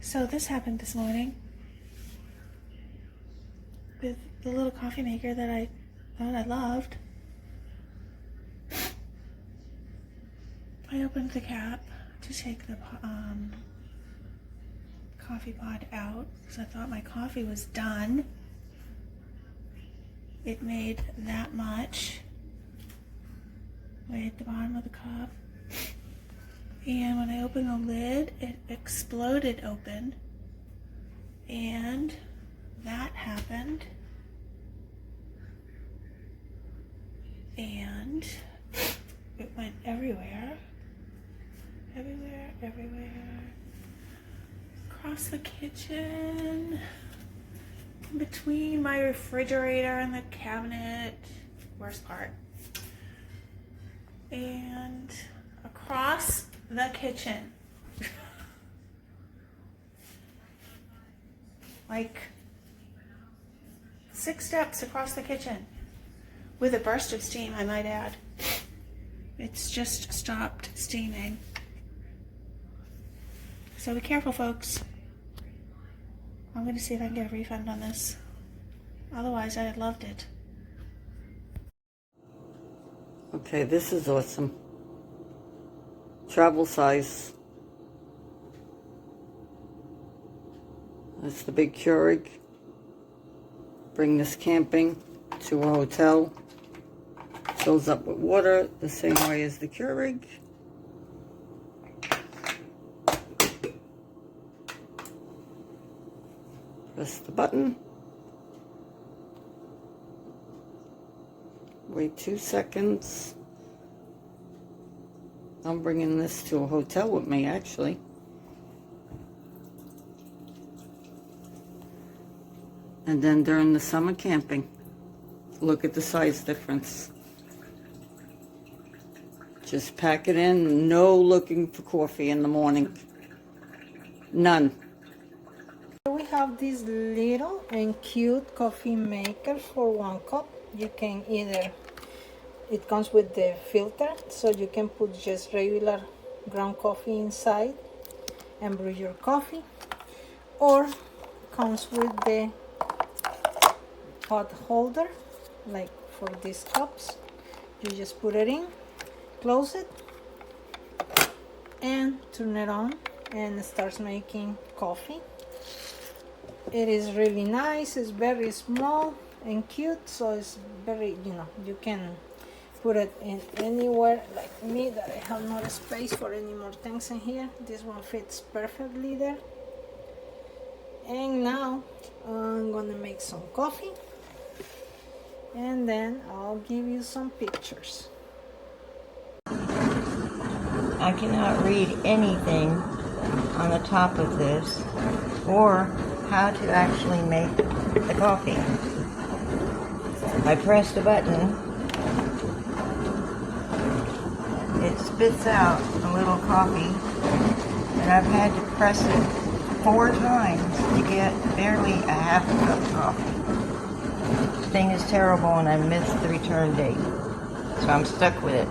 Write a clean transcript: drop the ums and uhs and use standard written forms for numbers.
So this happened this morning with the little coffee maker that I thought I loved. I opened the cap to take the coffee pod out because I thought my coffee was done. It made that much way at the bottom of the cup. And when I opened the lid, it exploded open. And that happened. And it went everywhere. Everywhere, everywhere. Across the kitchen. In between my refrigerator and the cabinet. Worst part. And across the kitchen. Like 6 steps across the kitchen. With a burst of steam, I might add. It's just stopped steaming. So be careful, folks. I'm going to see if I can get a refund on this. Otherwise, I had loved it. Okay, this is awesome. Travel size. That's the big Keurig. Bring this camping to a hotel. Fills up with water the same way as the Keurig. Press the button. Wait 2 seconds. I'm bringing this to a hotel with me, actually. And then during the summer camping, look at the size difference. Just pack it in, no looking for coffee in the morning. None. We have this little and cute coffee maker for 1 cup. You can either, it comes with the filter, so you can put just regular ground coffee inside and brew your coffee, or comes with the pot holder, like for these cups. You just put it in, close it, and turn it on, and it starts making coffee. It is really nice. It's very small and cute, so it's very, you can put it in anywhere, like me that I have not space for any more things in here. This one fits perfectly there. And now I'm gonna make some coffee, and then I'll give you some pictures. I cannot read anything on the top of this or how to actually make the coffee. I press the button, it spits out a little coffee, and I've had to press it 4 times to get barely a half a cup of coffee. This thing is terrible, and I missed the return date, so I'm stuck with it.